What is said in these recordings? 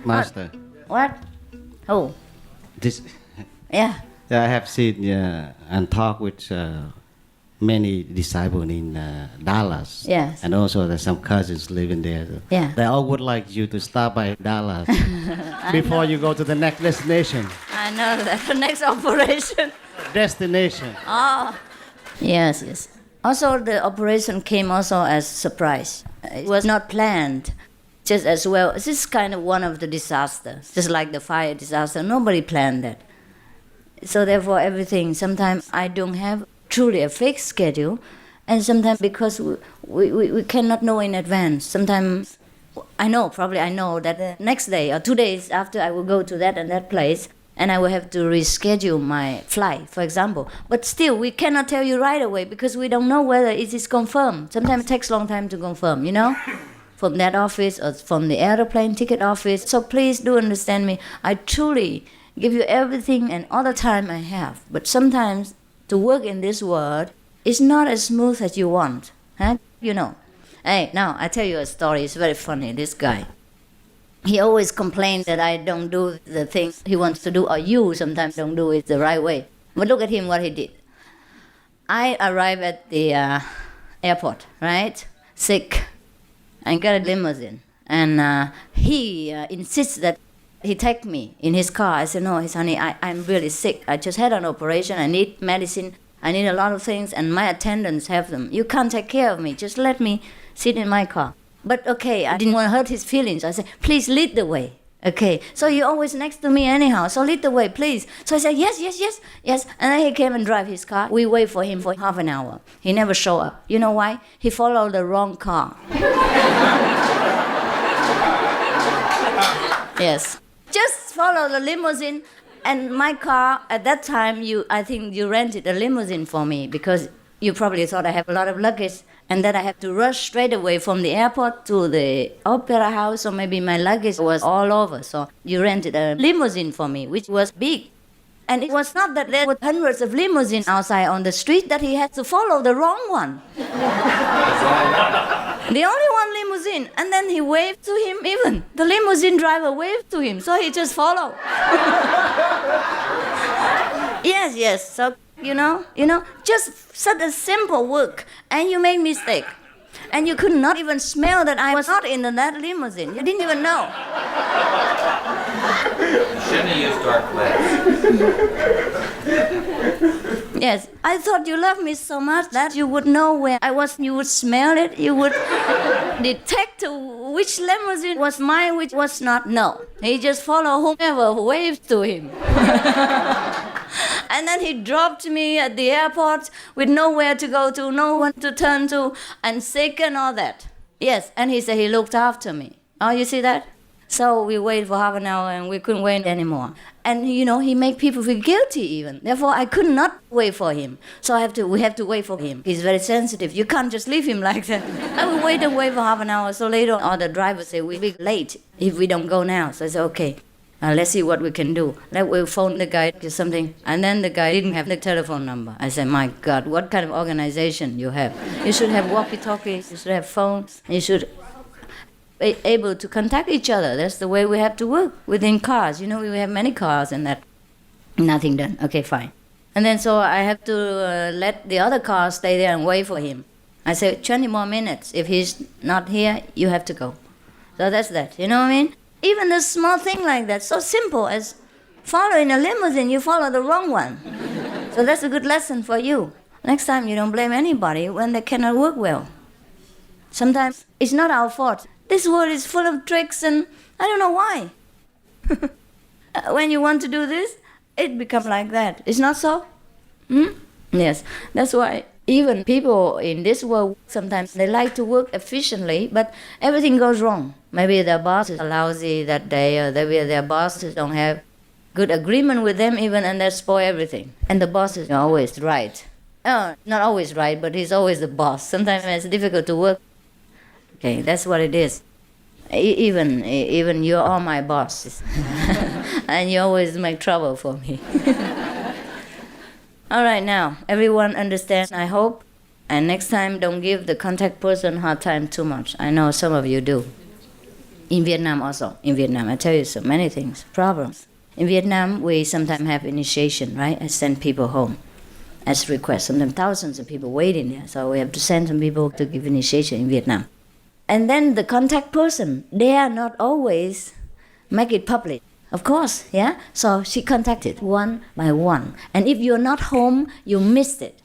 Master. What? Oh, This, yeah. I have seen and talked with many disciples in Dallas. Yes. And also there's some cousins living there. Yeah. They all would like you to stop by Dallas before you go to the next destination. I know that. The next operation. Destination. Oh. Yes, yes. Also, the operation came also as surprise. It was not planned. Just as well, this is kind of one of the disasters, just like the fire disaster. Nobody planned that. So therefore, everything, sometimes I don't have truly a fixed schedule, and sometimes because we cannot know in advance. Sometimes I know that the next day or 2 days after I will go to that and that place, and I will have to reschedule my flight, for example. But still, we cannot tell you right away because we don't know whether it is confirmed. Sometimes it takes a long time to confirm, from that office or from the airplane ticket office. So please do understand me. I truly give you everything and all the time I have. But sometimes to work in this world is not as smooth as you want. Huh? Hey, now I tell you a story. It's very funny. This guy, he always complains that I don't do the things he wants to do, or you sometimes don't do it the right way. But look at him, what he did. I arrived at the airport, right? Sick. And got a limousine. And he insists that he take me in his car. I said, no, honey, I'm really sick. I just had an operation. I need medicine. I need a lot of things. And my attendants have them. You can't take care of me. Just let me sit in my car. But okay, I didn't want to hurt his feelings. I said, please lead the way. Okay, so you're always next to me anyhow, so lead the way, please. So I said, yes. And then he came and drive his car. We wait for him for half an hour. He never showed up. You know why? He followed the wrong car. Yes. Just follow the limousine. And my car, at that time, I think you rented a limousine for me because you probably thought I have a lot of luggage and that I have to rush straight away from the airport to the opera house, or maybe my luggage was all over. So you rented a limousine for me, which was big. And it was not that there were hundreds of limousines outside on the street, that he had to follow the wrong one. The only one limousine. And then he waved to him even. The limousine driver waved to him, so he just followed. Yes. So, just such a simple work. And you made mistake. And you could not even smell that I was not in that limousine. You didn't even know. Shouldn't have used dark glass. Yes, I thought you loved me so much that you would know where I was. You would smell it. You would detect which limousine was mine, which was not. No, he just followed whomever waved to him. And then he dropped me at the airport with nowhere to go to, no one to turn to, and sick and all that. Yes, and he said he looked after me. Oh, you see that? So we waited for half an hour and we couldn't wait anymore. And he made people feel guilty even. Therefore, I could not wait for him. So we have to wait for him. He's very sensitive. You can't just leave him like that. I will wait for half an hour. So later on, the driver said, we'll be late if we don't go now. So I said, okay. Let's see what we can do. We'll phone the guy or something. And then the guy didn't have the telephone number. I said, my God, what kind of organization you have? You should have walkie-talkies, you should have phones, you should be able to contact each other. That's the way we have to work within cars. We have many cars and that. Nothing done. Okay, fine. And then so I have to let the other car stay there and wait for him. I said, 20 more minutes. If he's not here, you have to go. So that's that. You know what I mean? Even a small thing like that, so simple as following a limousine, you follow the wrong one. So that's a good lesson for you. Next time you don't blame anybody when they cannot work well. Sometimes it's not our fault. This world is full of tricks and I don't know why. When you want to do this, it becomes like that. It's not so? Yes, that's why even people in this world, sometimes they like to work efficiently, but everything goes wrong. Maybe their boss is lousy that day, or maybe their bosses don't have good agreement with them even, and they spoil everything. And the boss is always right. Oh, not always right, but he's always the boss. Sometimes it's difficult to work. Okay, that's what it is. Even you're all my bosses. And you always make trouble for me. All right, now, everyone understands, I hope. And next time, don't give the contact person hard time too much. I know some of you do. In Vietnam also. In Vietnam, I tell you so many things, problems. In Vietnam, we sometimes have initiation, right? I send people home as request. Sometimes thousands of people waiting there. So we have to send some people to give initiation in Vietnam. And then the contact person, they are not always make it public. Of course, yeah? So she contacted one by one. And if you're not home, you missed it.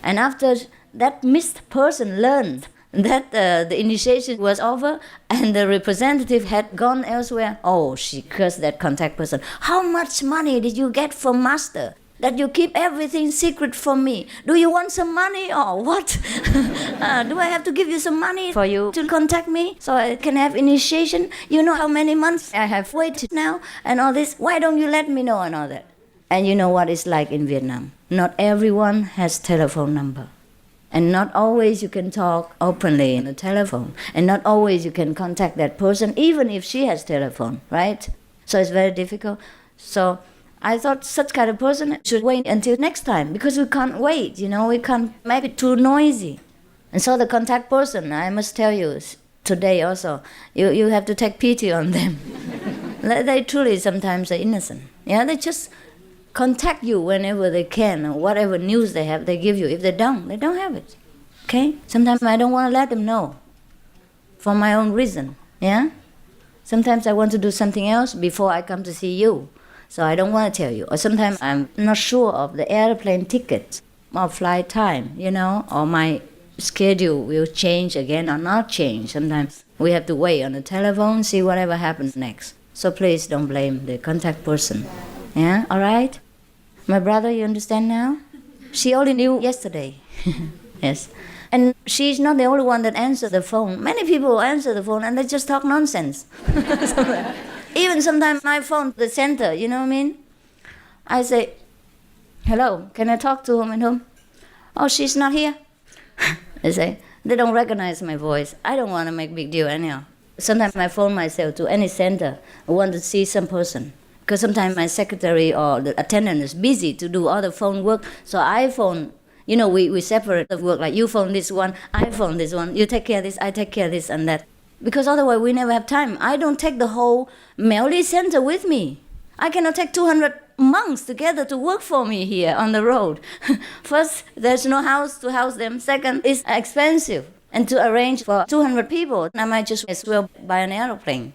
And after that missed person learned that the initiation was over and the representative had gone elsewhere, oh, she cursed that contact person. How much money did you get from master that you keep everything secret from me? Do you want some money or what? Do I have to give you some money for you to contact me so I can have initiation? You know how many months I have waited now and all this. Why don't you let me know and all that? And you know what it's like in Vietnam. Not everyone has telephone number. And not always you can talk openly on the telephone. And not always you can contact that person, even if she has telephone, right? So it's very difficult. So I thought such kind of person should wait until next time, because we can't wait, we can't make it too noisy. And so the contact person, I must tell you today also, you have to take pity on them. They truly sometimes are innocent. Yeah, they just contact you whenever they can, or whatever news they have, they give you. If they don't have it. Okay? Sometimes I don't want to let them know for my own reason. Yeah? Sometimes I want to do something else before I come to see you. So I don't want to tell you. Or sometimes I'm not sure of the airplane ticket or flight time, or my schedule will change again or not change. Sometimes we have to wait on the telephone, see whatever happens next. So please don't blame the contact person. Yeah? All right? My brother, you understand now? She only knew yesterday. Yes. And she's not the only one that answers the phone. Many people answer the phone and they just talk nonsense. Even sometimes my phone, the center, you know what I mean? I say, hello, can I talk to whom and whom? Oh, she's not here. They say, they don't recognize my voice. I don't want to make big deal anyhow. Sometimes I phone myself to any center. I want to see some person. Because sometimes my secretary or the attendant is busy to do all the phone work. So I phone, we separate the work. Like you phone this one, I phone this one. You take care of this, I take care of this and that. Because otherwise we never have time. I don't take the whole Melody Center with me. I cannot take 200 monks together to work for me here on the road. First, there's no house to house them. Second, it's expensive. And to arrange for 200 people, I might just as well buy an aeroplane.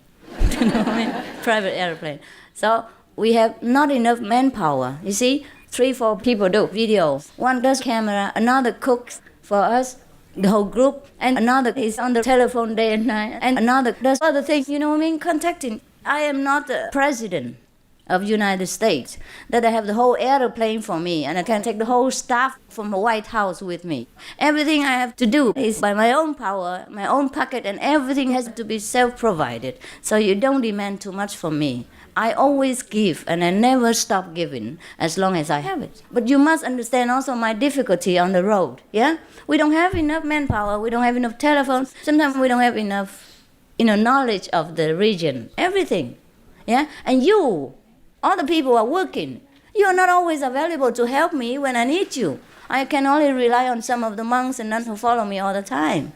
You know what I mean? Private aeroplane. So we have not enough manpower. You see, 3-4 people do video. One does camera, another cooks for us, the whole group, and another is on the telephone day and night, and another does other things, contacting. I am not the president of United States, that I have the whole airplane for me, and I can take the whole staff from the White House with me. Everything I have to do is by my own power, my own pocket, and everything has to be self-provided. So you don't demand too much from me. I always give, and I never stop giving as long as I have it. But you must understand also my difficulty on the road, yeah? We don't have enough manpower, we don't have enough telephones, sometimes we don't have enough, knowledge of the region, everything, yeah? And you, all the people are working. You are not always available to help me when I need you. I can only rely on some of the monks and nuns who follow me all the time.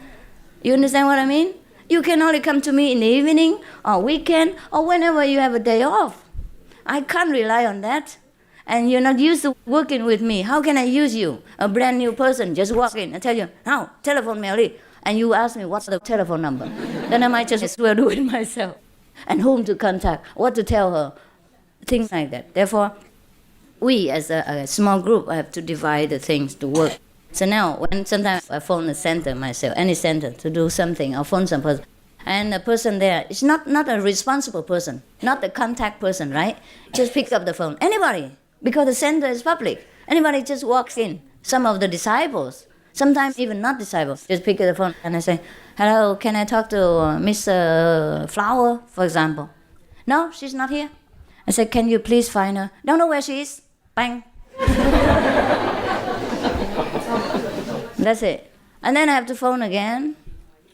You understand what I mean? You can only come to me in the evening or weekend or whenever you have a day off. I can't rely on that. And you're not used to working with me. How can I use you? A brand new person just walk in and tell you, now, telephone Mary. And you ask me, what's the telephone number? Then I might just as well do it myself. And whom to contact, what to tell her, things like that. Therefore, we as a small group have to divide the things to work. So now, when sometimes I phone the center myself, any center, to do something, I'll phone some person. And the person there is not a responsible person, not the contact person, right? Just picks up the phone. Anybody, because the center is public. Anybody just walks in. Some of the disciples, sometimes even not disciples, just pick up the phone and I say, hello, can I talk to Miss Flower, for example? No, she's not here. I said, can you please find her? Don't know where she is. Bang. That's it. And then I have to phone again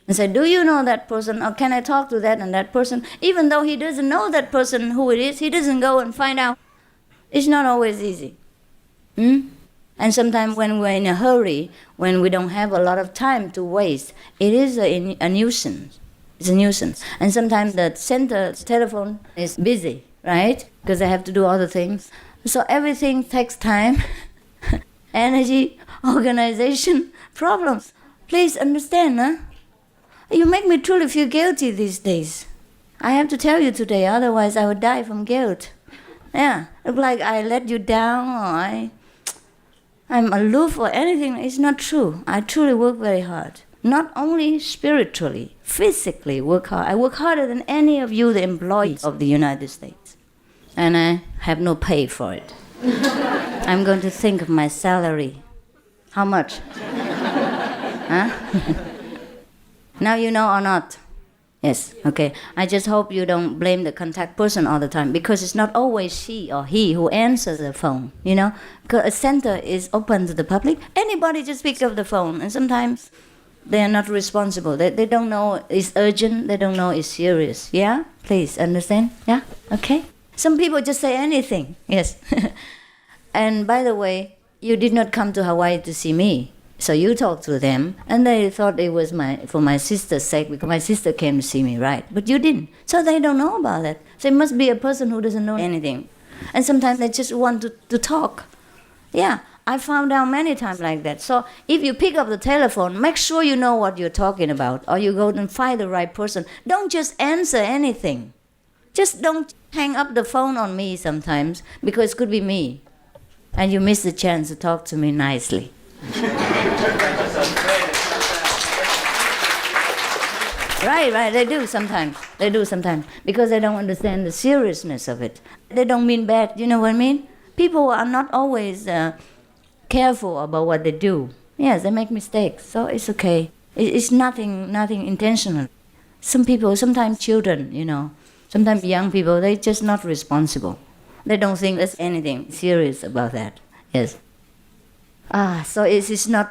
and say, do you know that person? Or can I talk to that and that person? Even though he doesn't know that person who it is, he doesn't go and find out. It's not always easy. And sometimes when we're in a hurry, when we don't have a lot of time to waste, it is a nuisance. It's a nuisance. And sometimes the center telephone is busy, right? Because they have to do other things. So everything takes time, energy, organization, problems. Please understand, huh? You make me truly feel guilty these days. I have to tell you today, otherwise I would die from guilt. Yeah, look like I let you down or I'm aloof or anything. It's not true. I truly work very hard. Not only spiritually, physically work hard. I work harder than any of you, the employees of the United States. And I have no pay for it. I'm going to think of my salary. How much? Huh? Now you know or not? Yes, okay. I just hope you don't blame the contact person all the time, because it's not always she or he who answers the phone, you know? Because a center is open to the public. Anybody just pick up the phone, and sometimes they are not responsible. They don't know it's urgent. They don't know it's serious. Yeah? Please, understand? Yeah? Okay? Some people just say anything. Yes. And by the way, you did not come to Hawaii to see me. So you talked to them, and they thought it was for my sister's sake, because my sister came to see me, right? But you didn't. So they don't know about it. So it must be a person who doesn't know anything. And sometimes they just want to talk. Yeah, I found out many times like that. So if you pick up the telephone, make sure you know what you're talking about, or you go and find the right person. Don't just answer anything. Just don't hang up the phone on me sometimes, because it could be me. And you miss the chance to talk to me nicely. Right, they do sometimes. Because they don't understand the seriousness of it. They don't mean bad, you know what I mean? People are not always careful about what they do. Yes, they make mistakes, so it's okay. It's nothing intentional. Some people, sometimes children, you know, sometimes young people, they're just not responsible. They don't think there's anything serious about that. Yes. So it is not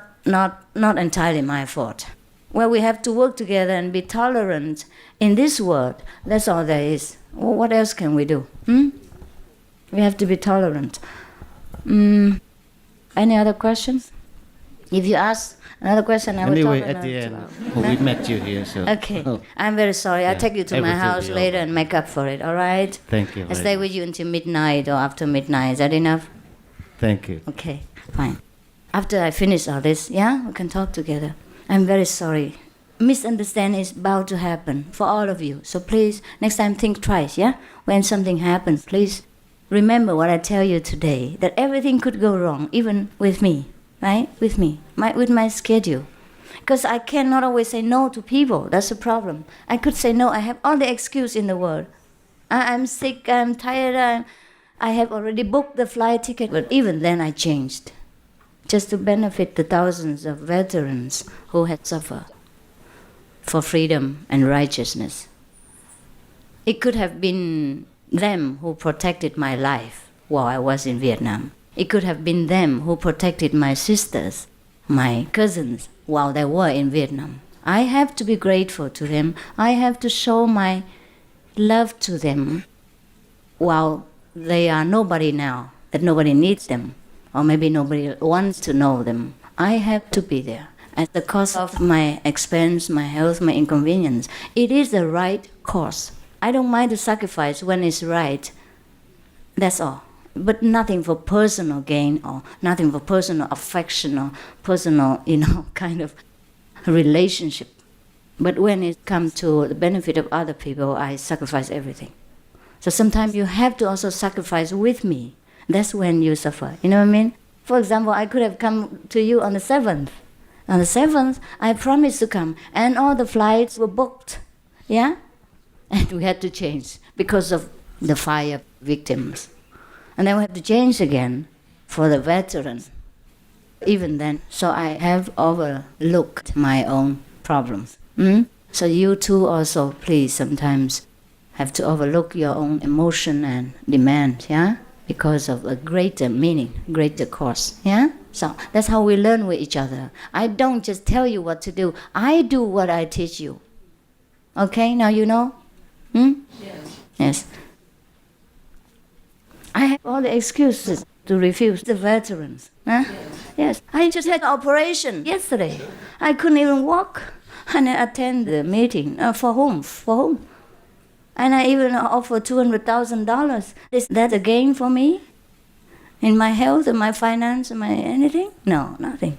entirely my fault. Well, we have to work together and be tolerant in this world. That's all there is. Well, what else can we do? We have to be tolerant. Any other questions? If you ask another question, I will talk at the end, we met you here, so... Okay, I'm very sorry. I'll take you to my house later and make up for it, all right? Thank you. I'll stay with you until midnight or after midnight. Is that enough? Thank you. Okay, fine. After I finish all this, yeah, we can talk together. I'm very sorry. Misunderstanding is bound to happen for all of you. So please, next time think twice, yeah? When something happens, please remember what I tell you today, that everything could go wrong, even with me, right? With me, with my schedule. Because I cannot always say no to people. That's the problem. I could say no. I have all the excuse in the world. I'm sick, I'm tired, I have already booked the flight ticket. But even then I changed, just to benefit the thousands of veterans who had suffered for freedom and righteousness. It could have been them who protected my life while I was in Vietnam. It could have been them who protected my sisters, my cousins, while they were in Vietnam. I have to be grateful to them. I have to show my love to them while they are nobody now, that nobody needs them. Or maybe nobody wants to know them. I have to be there at the cost of my expense, my health, my inconvenience. It is the right course. I don't mind the sacrifice when it's right. That's all. But nothing for personal gain or nothing for personal affection or personal, kind of relationship. But when it comes to the benefit of other people, I sacrifice everything. So sometimes you have to also sacrifice with me. That's when you suffer. You know what I mean? For example, I could have come to you on the 7th. On the 7th, I promised to come, and all the flights were booked. Yeah? And we had to change because of the fire victims. And then we had to change again for the veterans. Even then, so I have overlooked my own problems. So you too also, please, sometimes have to overlook your own emotion and demand, yeah? Because of a greater meaning, greater cause, yeah? So that's how we learn with each other. I don't just tell you what to do. I do what I teach you. Okay, now you know? Yes. I have all the excuses to refuse the veterans. Huh? Yes. I just had an operation yesterday. I couldn't even walk. And I attend the meeting. For whom? For whom? And I even offer $200,000. Is that a gain for me? In my health, in my finance, in my anything? No, nothing.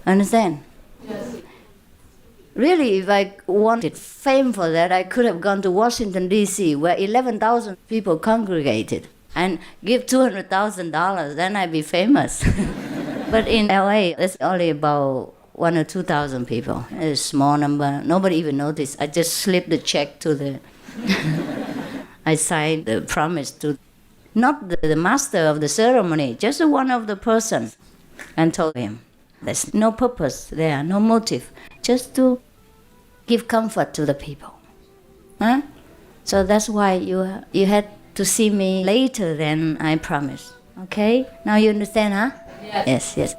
Understand? Yes. Really, if I wanted fame for that, I could have gone to Washington, D.C., where 11,000 people congregated, and give $200,000, then I'd be famous. But in L.A., it's only about 1,000 or 2,000 people. It's a small number. Nobody even noticed. I just slipped the check to the... I signed the promise to... Not the master of the ceremony, just one of the persons, and told him, there's no purpose there, no motive, just to give comfort to the people. Huh? So that's why you had to see me later than I promised. Okay? Now you understand, huh? Yes. Yes.